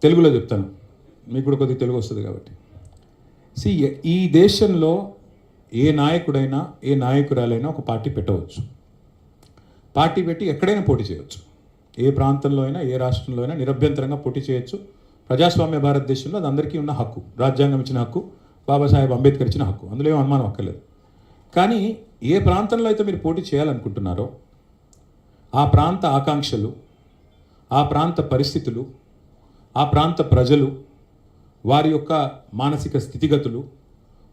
తెలుగులో చెప్తాను, మీకు కూడా కొద్దిగా తెలుగు వస్తుంది కాబట్టి. ఈ దేశంలో ఏ నాయకుడైనా ఏ నాయకురాలైనా ఒక పార్టీ పెట్టవచ్చు. పార్టీ పెట్టి ఎక్కడైనా పోటీ చేయవచ్చు. ఏ ప్రాంతంలో అయినా ఏ రాష్ట్రంలో అయినా నిరభ్యంతరంగా పోటీ చేయొచ్చు. ప్రజాస్వామ్య భారతదేశంలో అది అందరికీ ఉన్న హక్కు, రాజ్యాంగం ఇచ్చిన హక్కు, బాబాసాహెబ్ అంబేద్కర్ ఇచ్చిన హక్కు, అందులో ఏం అనుమానం అక్కర్లేదు. కానీ ఏ ప్రాంతంలో అయితే మీరు పోటీ చేయాలనుకుంటున్నారో ఆ ప్రాంత ఆకాంక్షలు, ఆ ప్రాంత పరిస్థితులు, ఆ ప్రాంత ప్రజలు, వారి యొక్క మానసిక స్థితిగతులు,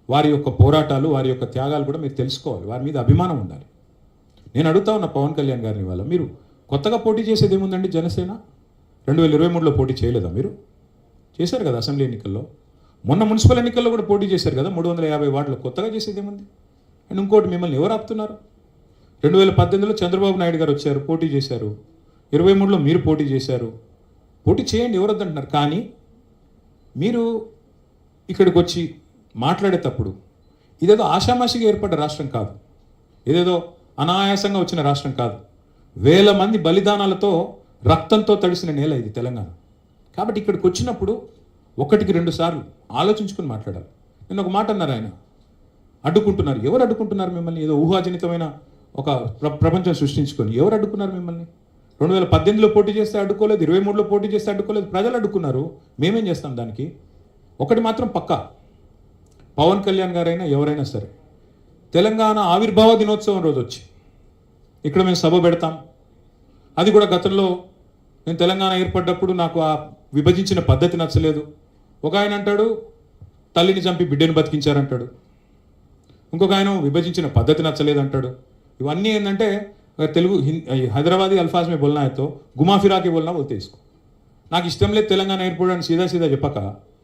వారి యొక్క పోరాటాలు, వారి యొక్క త్యాగాలు కూడా మీరు తెలుసుకోవాలి. వారి మీద అభిమానం ఉండాలి. నేను అడుగుతా ఉన్న పవన్ కళ్యాణ్ గారిని వాళ్ళ, మీరు కొత్తగా పోటీ చేసేది ఏముందండి? జనసేన 2023లో పోటీ చేయలేదా? మీరు చేశారు కదా అసెంబ్లీ ఎన్నికల్లో. మొన్న మున్సిపల్ ఎన్నికల్లో కూడా పోటీ చేశారు కదా 350 వార్డులో. కొత్తగా చేసేది ఏముంది? అండ్ ఇంకోటి, మిమ్మల్ని ఎవరు ఆపుతున్నారు? 2018లో చంద్రబాబు నాయుడు గారు వచ్చారు, పోటీ చేశారు. 23లో మీరు పోటీ చేశారు. పోటీ చేయండి, ఎవరు వద్దంటున్నారు. కానీ మీరు ఇక్కడికి వచ్చి మాట్లాడేటప్పుడు ఇదేదో ఆషామాషిగా ఏర్పడ్డ రాష్ట్రం కాదు, ఏదేదో అనాయాసంగా వచ్చిన రాష్ట్రం కాదు. వేల మంది బలిదానాలతో రక్తంతో తడిసిన నేల ఇది తెలంగాణ. కాబట్టి ఇక్కడికి వచ్చినప్పుడు 1-2 సార్లు ఆలోచించుకొని మాట్లాడాలి. నేను ఒక మాట అన్నారు, ఆయన అడ్డుకుంటున్నారు. ఎవరు అడ్డుకుంటున్నారు మిమ్మల్ని? ఏదో ఊహాజనితమైన ఒక ప్రపంచం సృష్టించుకొని ఎవరు అడ్డుకున్నారు మిమ్మల్ని? 2018లో పోటీ చేస్తే అడ్డుకోలేదు, 23లో పోటీ చేస్తే అడ్డుకోలేదు, ప్రజలు అడ్డుకున్నారు. మేమేం చేస్తాం దానికి? ఒకటి మాత్రం పక్కా, పవన్ కళ్యాణ్ గారైనా ఎవరైనా సరే తెలంగాణ ఆవిర్భావ దినోత్సవం రోజు వచ్చి ఇక్కడ మేము సభ పెడతాం. అది కూడా గతంలో నేను తెలంగాణ ఏర్పడ్డప్పుడు నాకు ఆ విభజించిన పద్ధతి నచ్చలేదు. ఒక ఆయన అంటాడు తల్లిని చంపి బిడ్డను బతికించారంటాడు, ఇంకొక ఆయన విభజించిన పద్ధతి నచ్చలేదు అంటాడు. ఇవన్నీ ఏంటంటే తెలుగు హైదరాబాదీ అల్ఫాజ్ మే బోల్నా అయితే గుమా ఫిరాకి బోల్నా బోల్తే ఇసుకో. నాకు ఇష్టం లేదు తెలంగాణ ఏర్పడని సీదా చెప్పక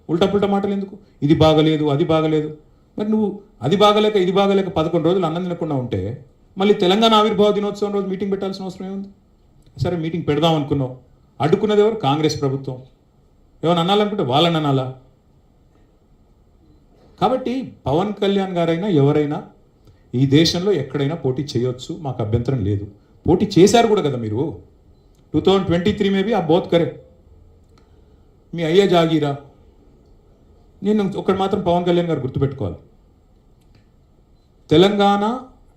ఉల్టా పుల్టా మాటలు ఎందుకు? ఇది బాగలేదు, అది బాగలేదు. మరి నువ్వు అది బాగలేక ఇది బాగలేక 11 రోజులు అన్నం తినకుండా ఉంటే మళ్ళీ తెలంగాణ ఆవిర్భావ దినోత్సవం రోజు మీటింగ్ పెట్టాల్సిన అవసరం ఏముంది? సరే మీటింగ్ పెడదాం అనుకున్నావు, అడ్డుకున్నది ఎవరు? కాంగ్రెస్ ప్రభుత్వం. ఏమైనా అనాలనుకుంటే వాళ్ళని అనాలా? కాబట్టి పవన్ కళ్యాణ్ గారైనా ఎవరైనా ఈ దేశంలో ఎక్కడైనా పోటీ చేయొచ్చు, మాకు అభ్యంతరం లేదు. పోటీ చేశారు కూడా కదా మీరు. 2023 మేబీ ఆ బోత్ కరే మీ అయ్యే జాగీరా. నేను ఒకటి మాత్రం పవన్ కళ్యాణ్ గారు గుర్తుపెట్టుకోవాలి, తెలంగాణ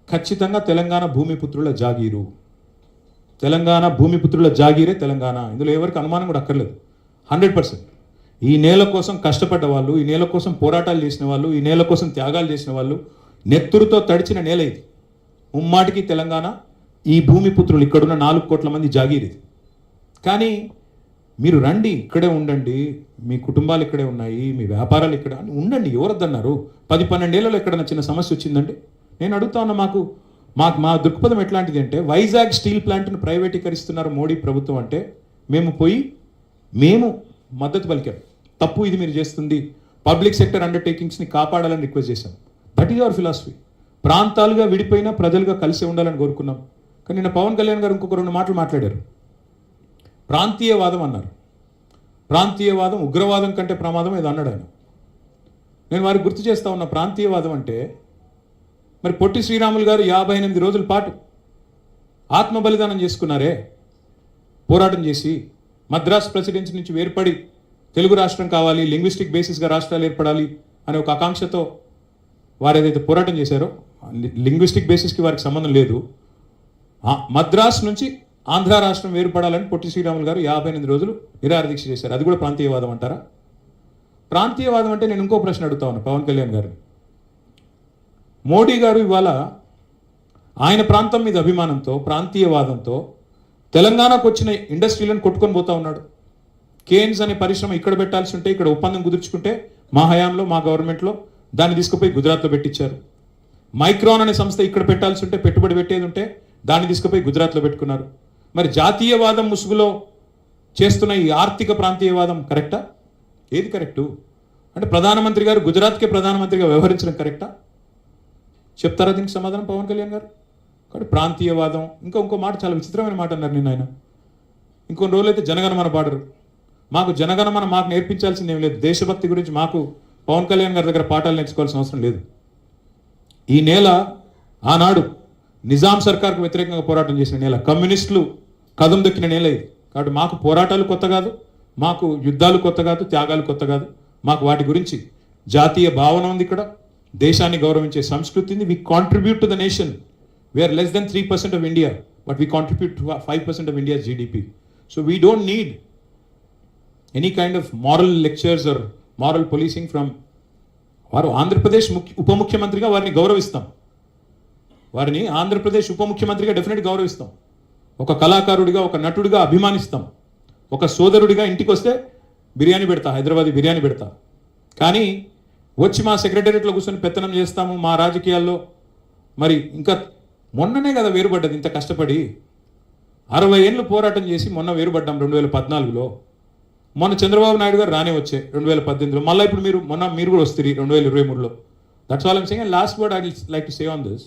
ఖచ్చితంగా తెలంగాణ భూమిపుత్రుల జాగీరు. తెలంగాణ భూమిపుత్రుల జాగీరే తెలంగాణ. ఇందులో ఎవరికి అనుమానం కూడా అక్కర్లేదు. 100%. ఈ నేల కోసం కష్టపడ్డ వాళ్ళు, ఈ నేల కోసం పోరాటాలు చేసిన వాళ్ళు, ఈ నేల కోసం త్యాగాలు చేసిన వాళ్ళు, నెత్తురుతో తడిచిన నేల ఇది. ముమ్మాటికి తెలంగాణ ఈ భూమిపుత్రులు ఇక్కడున్న 4 కోట్ల మంది జాగీర్ ఇది. కానీ మీరు రండి, ఇక్కడే ఉండండి, మీ కుటుంబాలు ఇక్కడే ఉన్నాయి, మీ వ్యాపారాలు ఇక్కడ ఉండండి, ఎవరొద్దన్నారు? 10-12 ఏళ్లలో ఎక్కడైనా చిన్న సమస్య వచ్చిందండి? నేను అడుగుతా ఉన్నా, మా దృక్పథం ఎట్లాంటిది అంటే, వైజాగ్ స్టీల్ ప్లాంట్ను ప్రైవేటీకరిస్తున్నారు మోడీ ప్రభుత్వం అంటే మేము మద్దతు పలికాం. తప్పు ఇది మీరు చేస్తుంది, పబ్లిక్ సెక్టర్ అండర్టేకింగ్స్ని కాపాడాలని రిక్వెస్ట్ చేశాం. That is our philosophy. ప్రాంతాలుగా విడిపోయినా ప్రజలుగా కలిసి ఉండాలని కోరుకున్నాం. కానీ నిన్న పవన్ కళ్యాణ్ గారు ఇంకొక 2 మాటలు మాట్లాడారు. ప్రాంతీయవాదం అన్నారు. ప్రాంతీయవాదం ఉగ్రవాదం కంటే ప్రమాదం ఏదో అన్నాడు ఆయన. నేను వారికి గుర్తు చేస్తా ఉన్న, ప్రాంతీయవాదం అంటే మరి పొట్టి శ్రీరాములు గారు 58 రోజుల పాటు ఆత్మ బలిదానం చేసుకున్నారే, పోరాటం చేసి మద్రాస్ ప్రెసిడెన్సీ నుంచి వేర్పడి తెలుగు రాష్ట్రం కావాలి, లింగ్విస్టిక్ బేసిస్గా రాష్ట్రాలు ఏర్పడాలి అనే ఒక ఆకాంక్షతో వారు ఏదైతే పోరాటం చేశారో, లింగ్విస్టిక్ బేసిస్కి వారికి సంబంధం లేదు, మద్రాస్ నుంచి ఆంధ్ర రాష్ట్రం వేరుపడాలని పొట్టి శ్రీరాములు గారు 58 రోజులు నిరాహార దీక్ష చేశారు. అది కూడా ప్రాంతీయవాదం అంటారా? ప్రాంతీయవాదం అంటే నేను ఇంకో ప్రశ్న అడుగుతా ఉన్నా పవన్ కళ్యాణ్ గారిని. మోడీ గారు ఇవాళ ఆయన ప్రాంతం మీద అభిమానంతో, ప్రాంతీయవాదంతో తెలంగాణకు వచ్చిన ఇండస్ట్రీలను కొట్టుకొని పోతా ఉన్నాడు. కేన్స్ అనే పరిశ్రమ ఇక్కడ పెట్టాల్సి ఉంటే, ఇక్కడ ఒప్పందం కుదుర్చుకుంటే మా హయాంలో, మా గవర్నమెంట్లో దాన్ని తీసుకుపోయి గుజరాత్లో పెట్టించారు. మైక్రాన్ అనే సంస్థ ఇక్కడ పెట్టాల్సి ఉంటే, పెట్టుబడి పెట్టేది ఉంటే దాన్ని తీసుకుపోయి గుజరాత్లో పెట్టుకున్నారు. మరి జాతీయవాదం ముసుగులో చేస్తున్న ఈ ఆర్థిక ప్రాంతీయవాదం కరెక్టా? ఏది కరెక్టు? అంటే ప్రధానమంత్రి గారు గుజరాత్కే ప్రధానమంత్రిగా వ్యవహరించడం కరెక్టా? చెప్తారా దీనికి సమాధానం పవన్ కళ్యాణ్ గారు? కాబట్టి ప్రాంతీయవాదం, ఇంకో మాట చాలా విచిత్రమైన మాట అన్నారు నిన్న ఆయన. ఇంకొన్ని రోజులైతే జనగణమన పాడరు. మాకు జనగణమన మాకు నేర్పించాల్సింది ఏం లేదు. దేశభక్తి గురించి మాకు పవన్ కళ్యాణ్ గారి దగ్గర పాఠాలు నేర్చుకోవాల్సిన అవసరం లేదు. ఈ నేల ఆనాడు నిజాం సర్కార్కు వ్యతిరేకంగా పోరాటం చేసిన నేల, కమ్యూనిస్టులు కదం దొక్కిన నేల ఇది. కాబట్టి మాకు పోరాటాలు కొత్త కాదు, మాకు యుద్ధాలు కొత్త కాదు, త్యాగాలు కొత్త కాదు. మాకు వాటి గురించి జాతీయ భావన ఉంది. ఇక్కడ దేశాన్ని గౌరవించే సంస్కృతి ఉంది. వి contribute to the nation. We are less than 3% of India, but we contribute 5% of India GDP. So we don't need any kind of moral lectures are moral policing from. వారు ఆంధ్రప్రదేశ్ ఉప ముఖ్యమంత్రిగా వారిని గౌరవిస్తాం. వారిని ఆంధ్రప్రదేశ్ ఉప ముఖ్యమంత్రిగా డెఫినెట్ గౌరవిస్తాం. ఒక కళాకారుడిగా, ఒక నటుడిగా అభిమానిస్తాం. ఒక సోదరుడిగా ఇంటికి వస్తే బిర్యానీ పెడతా, హైదరాబాదీ బిర్యానీ పెడతా. కానీ వచ్చి మా సెక్రటేరియట్లో కూర్చొని పెత్తనం చేస్తాము మా రాజకీయాల్లో. మరి ఇంకా మొన్ననే కదా వేరుపడ్డది, ఇంత కష్టపడి 60 ఏళ్ళు పోరాటం చేసి మొన్న వేరుపడ్డాం 2014లో. మొన్న చంద్రబాబు నాయుడు గారు రానే వచ్చే 2018లో. మళ్ళీ ఇప్పుడు మీరు కూడా వస్తారు 2023లో. That's all I'm saying. Last word I like to say on this.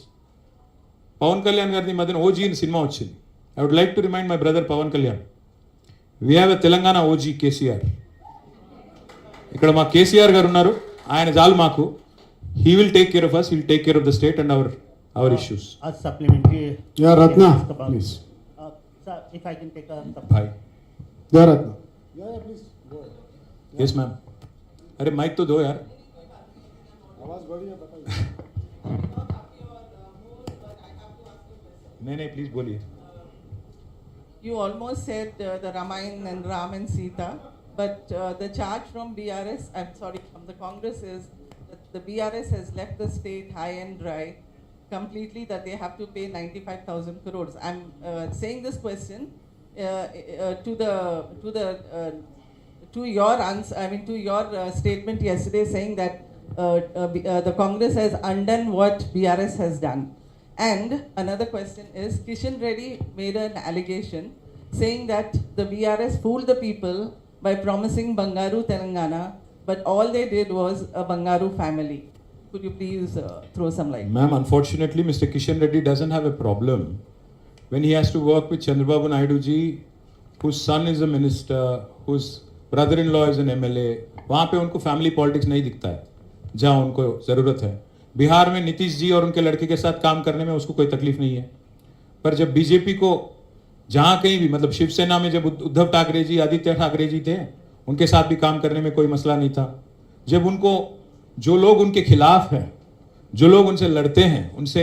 Pawan Kalyan గారిని మధ్యన ఓజీ అని సినిమా వచ్చింది. I would like to remind my brother Pawan Kalyan, we have a Telangana OG KCR. ఇక్కడ మా కేసీఆర్ గారు ఉన్నారు, ఆయన చాలు మాకు. He will take care of us, he will take care of the state and our issues. Supplementary. Yeah, Ratna, About- please. Sir, if I can take a भाई. Yeah, Ratna. Yeah, please. Go ahead. Yes ma'am. अरे mic तो दो यार. आवाज बढ़िया बताइए. नहीं please बोलिए. You almost said the Ramayana and Ram and Sita, but the charge from BRS, I'm sorry, from the Congress is that the BRS has left the state high and dry completely, that they have to pay 95,000 crores. I'm saying this question to your answer, to your statement yesterday saying that the Congress has undone what BRS has done. And another question is, Kishan Reddy made an allegation saying that the BRS fooled the people by promising Bangaru Telangana, but all they did was a Bangaru family. Could you please throw some light? Ma'am, unfortunately, Mr. Kishan Reddy doesn't have a problem when he has to work with Chandrababu Naidu ji, whose son is a minister, whose brother-in-law is an MLA. वहाँ पे उनको family politics नहीं दिखता है जहाँ उनको ज़रूरत है. बिहार में नीतीश जी और उनके लड़के के साथ काम करने में उसको कोई तकलीफ नहीं है. पर जब बीजेपी को जहाँ कहीं भी, मतलब शिवसेना में जब उद्धव ठाकरे जी, आदित्य ठाकरे जी थे, उनके साथ भी काम करने में कोई मसला नहीं था. जब उनको जो लोग उनके खिलाफ हैं, जो लोग उनसे लड़ते हैं, उनसे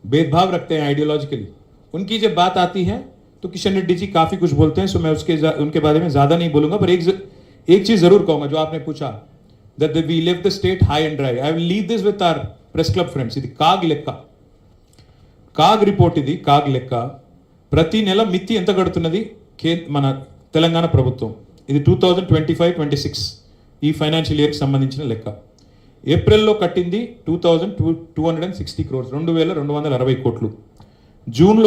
भेदभाव रखते हैं आइडियोलॉजिकली, उनकी जब बात आती है तो किशन रेड्डी जी काफ़ी कुछ बोलते हैं. सो मैं उनके बारे में ज़्यादा नहीं बोलूँगा. पर एक चीज़ ज़रूर कहूँगा जो आपने पूछा, that we left the state high and dry. I will leave this with our press club friends. ఇది కాగ్ లెక్క, కాగ్ రిపోర్ట్. ఇది కాగ్ లెక్క. ప్రతి నెల మిత్తి ఎంత కడుతున్నది మన తెలంగాణ ప్రభుత్వం. ఇది 2025-26 ఈ ఫైనాన్షియల్ ఇయర్కి సంబంధించిన లెక్క. ఏప్రిల్లో కట్టింది 2260 crores, 2260 కోట్లు. జూన్లో